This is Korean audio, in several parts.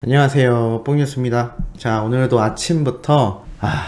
안녕하세요, 뽕뉴스입니다. 자, 오늘도 아침부터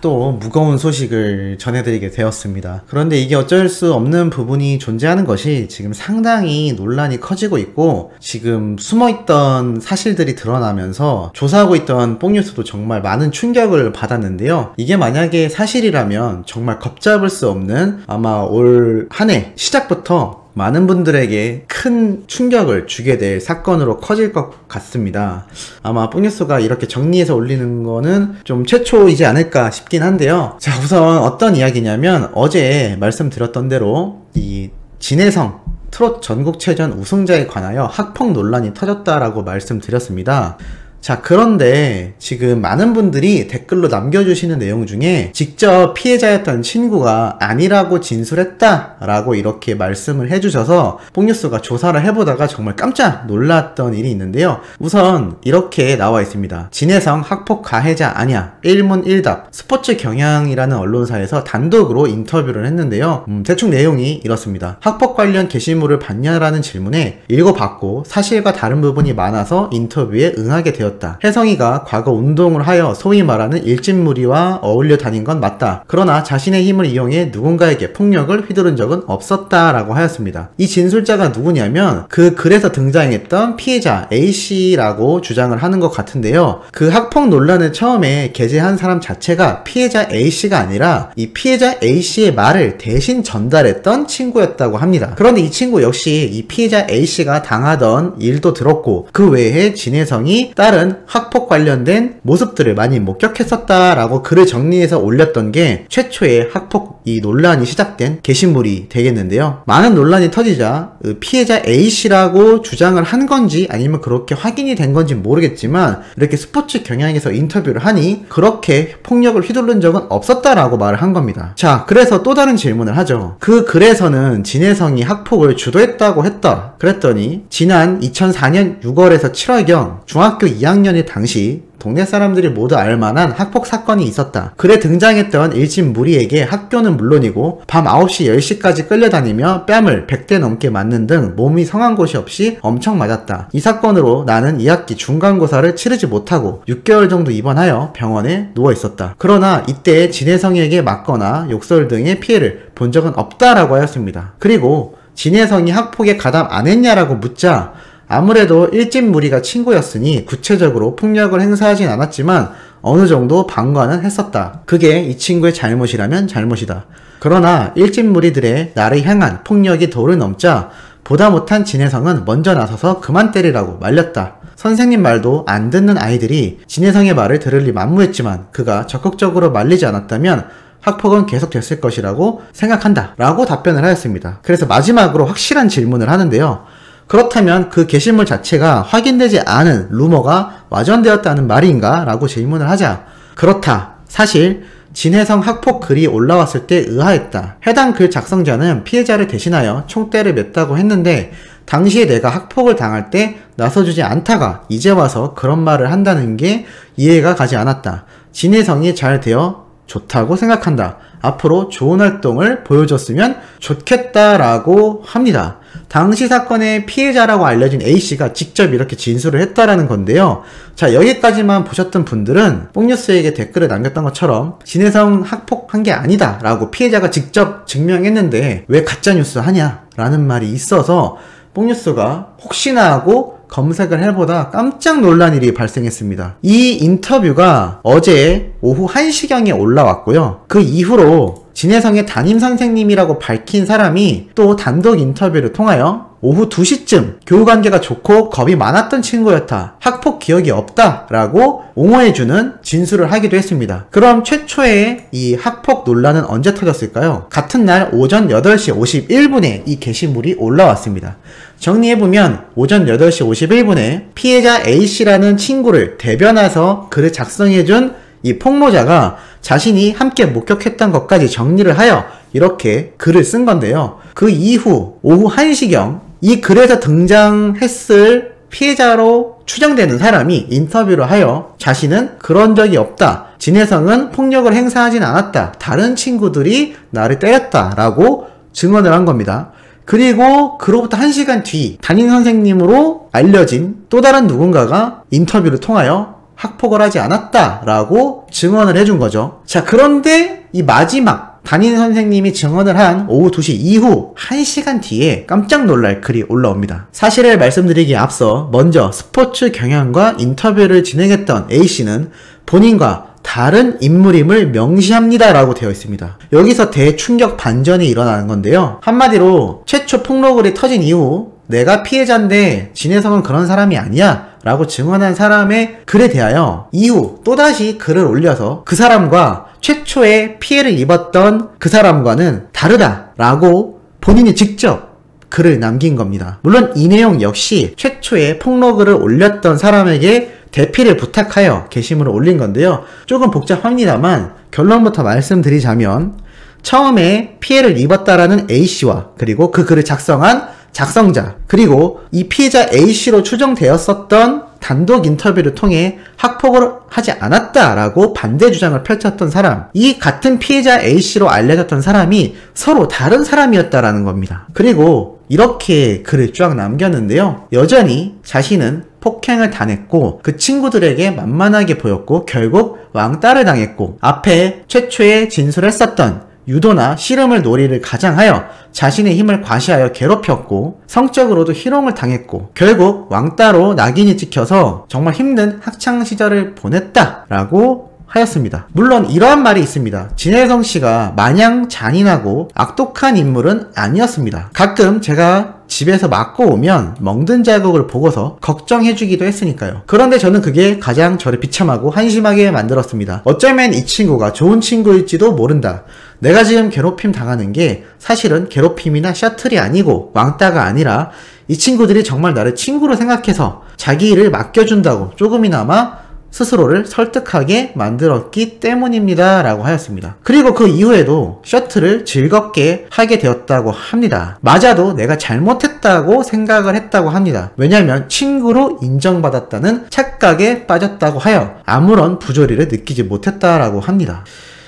또 무거운 소식을 전해드리게 되었습니다. 그런데 이게 어쩔 수 없는 부분이 존재하는 것이 지금 상당히 논란이 커지고 있고, 지금 숨어있던 사실들이 드러나면서 조사하고 있던 뽕뉴스도 정말 많은 충격을 받았는데요. 이게 만약에 사실이라면 정말 걷잡을 수 없는, 아마 올 한 해 시작부터 많은 분들에게 큰 충격을 주게 될 사건으로 커질 것 같습니다. 아마 뽕뉴스가 이렇게 정리해서 올리는 거는 좀 최초이지 않을까 싶긴 한데요. 자, 우선 어떤 이야기냐면, 어제 말씀드렸던 대로 이 진혜성 트롯 전국체전 우승자에 관하여 학폭 논란이 터졌다라고 말씀드렸습니다. 자, 그런데 지금 많은 분들이 댓글로 남겨주시는 내용 중에 직접 피해자였던 친구가 아니라고 진술했다 라고 이렇게 말씀을 해주셔서 뽕뉴스가 조사를 해보다가 정말 깜짝 놀랐던 일이 있는데요. 우선 이렇게 나와 있습니다. 진혜성 학폭 가해자 아냐, 일문일답. 스포츠 경향이라는 언론사에서 단독으로 인터뷰를 했는데요. 대충 내용이 이렇습니다. 학폭 관련 게시물을 봤냐라는 질문에 읽어봤고 사실과 다른 부분이 많아서 인터뷰에 응하게 되었다. 혜성이가 과거 운동을 하여 소위 말하는 일진무리와 어울려 다닌 건 맞다. 그러나 자신의 힘을 이용해 누군가에게 폭력을 휘두른 적은 없었다라고 하였습니다. 이 진술자가 누구냐면 그 글에서 등장했던 피해자 A씨라고 주장을 하는 것 같은데요. 그 학폭 논란을 처음에 게재한 사람 자체가 피해자 A씨가 아니라 이 피해자 A씨의 말을 대신 전달했던 친구였다고 합니다. 그런데 이 친구 역시 이 피해자 A씨가 당하던 일도 들었고, 그 외에 진혜성이 다른 학폭 관련된 모습들을 많이 목격했었다라고 글을 정리해서 올렸던 게 최초의 학폭 이 논란이 시작된 게시물이 되겠는데요. 많은 논란이 터지자 피해자 A씨라고 주장을 한 건지 아니면 그렇게 확인이 된 건지 모르겠지만, 이렇게 스포츠 경향에서 인터뷰를 하니 그렇게 폭력을 휘두른 적은 없었다라고 말을 한 겁니다. 자, 그래서 또 다른 질문을 하죠. 그 글에서는 진혜성이 학폭을 주도했다고 했다. 그랬더니 지난 2004년 6월에서 7월경 중학교 2학년의 당시 동네 사람들이 모두 알만한 학폭 사건이 있었다. 글에 등장했던 일진 무리에게 학교는 물론이고 밤 9시 10시까지 끌려다니며 뺨을 100대 넘게 맞는 등 몸이 성한 곳이 없이 엄청 맞았다. 이 사건으로 나는 2학기 중간고사를 치르지 못하고 6개월 정도 입원하여 병원에 누워있었다. 그러나 이때 진혜성에게 맞거나 욕설 등의 피해를 본 적은 없다라고 하였습니다. 그리고 진혜성이 학폭에 가담 안 했냐라고 묻자, 아무래도 일진무리가 친구였으니 구체적으로 폭력을 행사하진 않았지만 어느 정도 방관은 했었다. 그게 이 친구의 잘못이라면 잘못이다. 그러나 일진무리들의 나를 향한 폭력이 도를 넘자 보다 못한 진혜성은 먼저 나서서 그만 때리라고 말렸다. 선생님 말도 안 듣는 아이들이 진혜성의 말을 들을 리 만무했지만 그가 적극적으로 말리지 않았다면 학폭은 계속됐을 것이라고 생각한다 라고 답변을 하였습니다. 그래서 마지막으로 확실한 질문을 하는데요. 그렇다면 그 게시물 자체가 확인되지 않은 루머가 와전되었다는 말인가? 라고 질문을 하자, 그렇다. 사실 진혜성 학폭 글이 올라왔을 때 의아했다. 해당 글 작성자는 피해자를 대신하여 총대를 맸다고 했는데 당시에 내가 학폭을 당할 때 나서주지 않다가 이제 와서 그런 말을 한다는 게 이해가 가지 않았다. 진혜성이 잘 되어 좋다고 생각한다. 앞으로 좋은 활동을 보여줬으면 좋겠다라고 합니다. 당시 사건의 피해자라고 알려진 A씨가 직접 이렇게 진술을 했다라는 건데요. 자, 여기까지만 보셨던 분들은 뽕뉴스에게 댓글을 남겼던 것처럼 진혜성 학폭한 게 아니다 라고 피해자가 직접 증명했는데 왜 가짜뉴스 하냐 라는 말이 있어서 뽕뉴스가 혹시나 하고 검색을 해보다 깜짝 놀란 일이 발생했습니다. 이 인터뷰가 어제 오후 1시경에 올라왔고요. 그 이후로 진혜성의 담임선생님이라고 밝힌 사람이 또 단독 인터뷰를 통하여 오후 2시쯤 교우관계가 좋고 겁이 많았던 친구였다. 학폭 기억이 없다. 라고 옹호해주는 진술을 하기도 했습니다. 그럼 최초의 이 학폭 논란은 언제 터졌을까요? 같은 날 오전 8시 51분에 이 게시물이 올라왔습니다. 정리해보면 오전 8시 51분에 피해자 A씨라는 친구를 대변해서 글을 작성해준 이 폭로자가 자신이 함께 목격했던 것까지 정리를 하여 이렇게 글을 쓴 건데요. 그 이후 오후 1시경 이 글에서 등장했을 피해자로 추정되는 사람이 인터뷰를 하여 자신은 그런 적이 없다. 진혜성은 폭력을 행사하진 않았다. 다른 친구들이 나를 때렸다. 라고 증언을 한 겁니다. 그리고 그로부터 1시간 뒤 담임 선생님으로 알려진 또 다른 누군가가 인터뷰를 통하여 학폭을 하지 않았다라고 증언을 해준 거죠. 자, 그런데 이 마지막 담임 선생님이 증언을 한 오후 2시 이후 1시간 뒤에 깜짝 놀랄 글이 올라옵니다. 사실을 말씀드리기에 앞서 먼저 스포츠 경향과 인터뷰를 진행했던 A씨는 본인과 다른 인물임을 명시합니다 라고 되어 있습니다. 여기서 대충격 반전이 일어나는 건데요. 한마디로 최초 폭로글이 터진 이후 내가 피해자인데 진혜성은 그런 사람이 아니야 라고 증언한 사람의 글에 대하여 이후 또다시 글을 올려서 그 사람과 최초의 피해를 입었던 그 사람과는 다르다 라고 본인이 직접 글을 남긴 겁니다. 물론 이 내용 역시 최초의 폭로글을 올렸던 사람에게 대피를 부탁하여 게시물을 올린 건데요. 조금 복잡합니다만 결론부터 말씀드리자면 처음에 피해를 입었다라는 A씨와 그리고 그 글을 작성한 작성자 그리고 이 피해자 A씨로 추정되었었던 단독 인터뷰를 통해 학폭을 하지 않았다라고 반대 주장을 펼쳤던 사람, 이 같은 피해자 A씨로 알려졌던 사람이 서로 다른 사람이었다라는 겁니다. 그리고 이렇게 글을 쫙 남겼는데요. 여전히 자신은 폭행을 당했고 그 친구들에게 만만하게 보였고 결국 왕따를 당했고 앞에 최초에 진술했었던 유도나 씨름을 놀이를 가장하여 자신의 힘을 과시하여 괴롭혔고 성적으로도 희롱을 당했고 결국 왕따로 낙인이 찍혀서 정말 힘든 학창시절을 보냈다라고 하였습니다. 물론 이러한 말이 있습니다. 진혜성 씨가 마냥 잔인하고 악독한 인물은 아니었습니다. 가끔 제가 집에서 맞고 오면 멍든 자국을 보고서 걱정해주기도 했으니까요. 그런데 저는 그게 가장 저를 비참하고 한심하게 만들었습니다. 어쩌면 이 친구가 좋은 친구일지도 모른다. 내가 지금 괴롭힘 당하는 게 사실은 괴롭힘이나 셔틀이 아니고 왕따가 아니라 이 친구들이 정말 나를 친구로 생각해서 자기 일을 맡겨준다고 조금이나마 스스로를 설득하게 만들었기 때문입니다 라고 하였습니다. 그리고 그 이후에도 셔틀을 즐겁게 하게 되었다고 합니다. 맞아도 내가 잘못했다고 생각을 했다고 합니다. 왜냐하면 친구로 인정받았다는 착각에 빠졌다고 하여 아무런 부조리를 느끼지 못했다라고 합니다.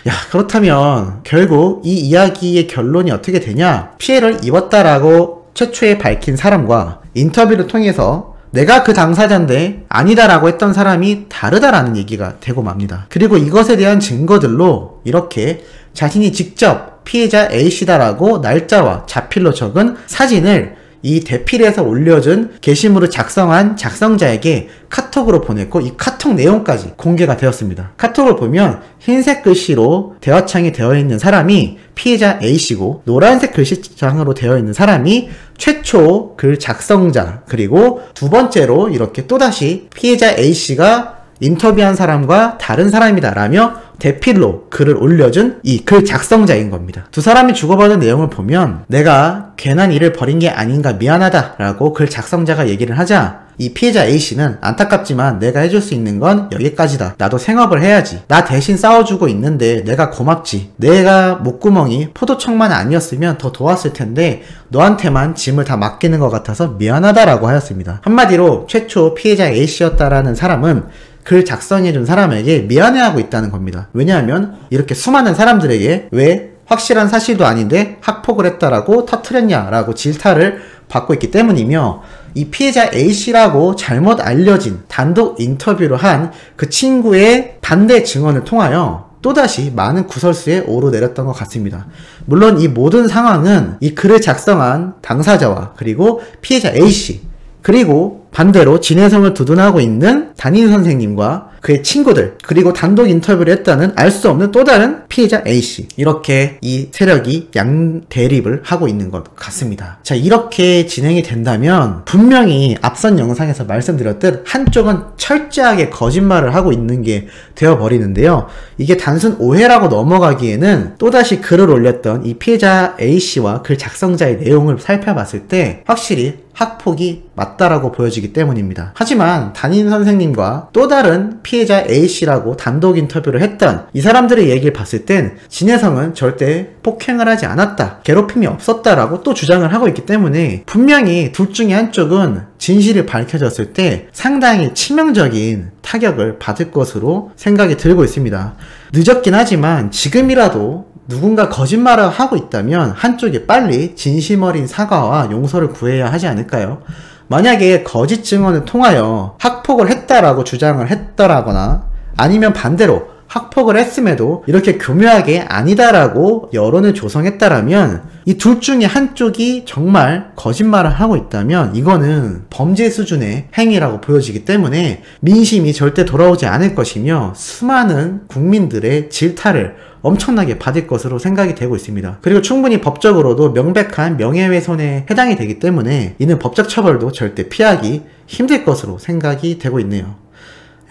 야, 그렇다면 결국 이 이야기의 결론이 어떻게 되냐? 피해를 입었다라고 최초에 밝힌 사람과 인터뷰를 통해서 내가 그 당사자인데 아니다라고 했던 사람이 다르다라는 얘기가 되고 맙니다. 그리고 이것에 대한 증거들로 이렇게 자신이 직접 피해자 A씨다라고 날짜와 자필로 적은 사진을 이 대필에서 올려준 게시물을 작성한 작성자에게 카톡으로 보냈고 이 카톡 내용까지 공개가 되었습니다. 카톡을 보면 흰색 글씨로 대화창에 되어 있는 사람이 피해자 A씨고 노란색 글씨창으로 되어 있는 사람이 최초 글 작성자 그리고 두 번째로 이렇게 또다시 피해자 A씨가 인터뷰한 사람과 다른 사람이다 라며 대필로 글을 올려준 이 글 작성자인 겁니다. 두 사람이 주고받은 내용을 보면 내가 괜한 일을 벌인 게 아닌가 미안하다 라고 글 작성자가 얘기를 하자 이 피해자 A씨는 안타깝지만 내가 해줄 수 있는 건 여기까지다. 나도 생업을 해야지. 나 대신 싸워주고 있는데 내가 고맙지. 내가 목구멍이 포도청만 아니었으면 더 도왔을 텐데 너한테만 짐을 다 맡기는 것 같아서 미안하다라고 하였습니다. 한마디로 최초 피해자 A씨였다라는 사람은 글 작성해준 사람에게 미안해하고 있다는 겁니다. 왜냐하면 이렇게 수많은 사람들에게 왜 확실한 사실도 아닌데 학폭을 했다라고 터트렸냐라고 질타를 받고 있기 때문이며 이 피해자 A씨라고 잘못 알려진 단독 인터뷰를 한 그 친구의 반대 증언을 통하여 또다시 많은 구설수에 오르내렸던 것 같습니다. 물론 이 모든 상황은 이 글을 작성한 당사자와 그리고 피해자 A씨 그리고 반대로 진혜성을 두둔하고 있는 담임 선생님과 그의 친구들 그리고 단독 인터뷰를 했다는 알 수 없는 또 다른 피해자 A씨 이렇게 이 세력이 양대립을 하고 있는 것 같습니다. 자, 이렇게 진행이 된다면 분명히 앞선 영상에서 말씀드렸듯 한쪽은 철저하게 거짓말을 하고 있는 게 되어버리는데요. 이게 단순 오해라고 넘어가기에는 또다시 글을 올렸던 이 피해자 A씨와 글 작성자의 내용을 살펴봤을 때 확실히 학폭이 맞다라고 보여지기 때문입니다. 하지만 담임 선생님과 또 다른 피해자 A씨라고 단독 인터뷰를 했던 이 사람들의 얘기를 봤을 땐 진혜성은 절대 폭행을 하지 않았다, 괴롭힘이 없었다라고 또 주장을 하고 있기 때문에 분명히 둘 중에 한쪽은 진실이 밝혀졌을 때 상당히 치명적인 타격을 받을 것으로 생각이 들고 있습니다. 늦었긴 하지만 지금이라도 누군가 거짓말을 하고 있다면 한쪽이 빨리 진심 어린 사과와 용서를 구해야 하지 않을까요? 만약에 거짓 증언을 통하여 학폭을 했다라고 주장을 했더라거나 아니면 반대로 학폭을 했음에도 이렇게 교묘하게 아니다라고 여론을 조성했다라면 이 둘 중에 한쪽이 정말 거짓말을 하고 있다면 이거는 범죄 수준의 행위라고 보여지기 때문에 민심이 절대 돌아오지 않을 것이며 수많은 국민들의 질타를 엄청나게 받을 것으로 생각이 되고 있습니다. 그리고 충분히 법적으로도 명백한 명예훼손에 해당이 되기 때문에 이는 법적 처벌도 절대 피하기 힘들 것으로 생각이 되고 있네요.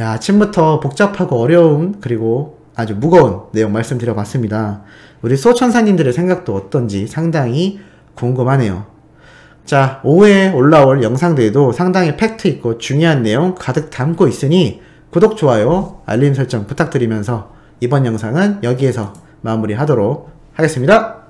야, 아침부터 복잡하고 어려운 그리고 아주 무거운 내용 말씀드려봤습니다. 우리 수호천사님들의 생각도 어떤지 상당히 궁금하네요. 자, 오후에 올라올 영상들도 상당히 팩트 있고 중요한 내용 가득 담고 있으니 구독, 좋아요, 알림 설정 부탁드리면서 이번 영상은 여기에서 마무리하도록 하겠습니다.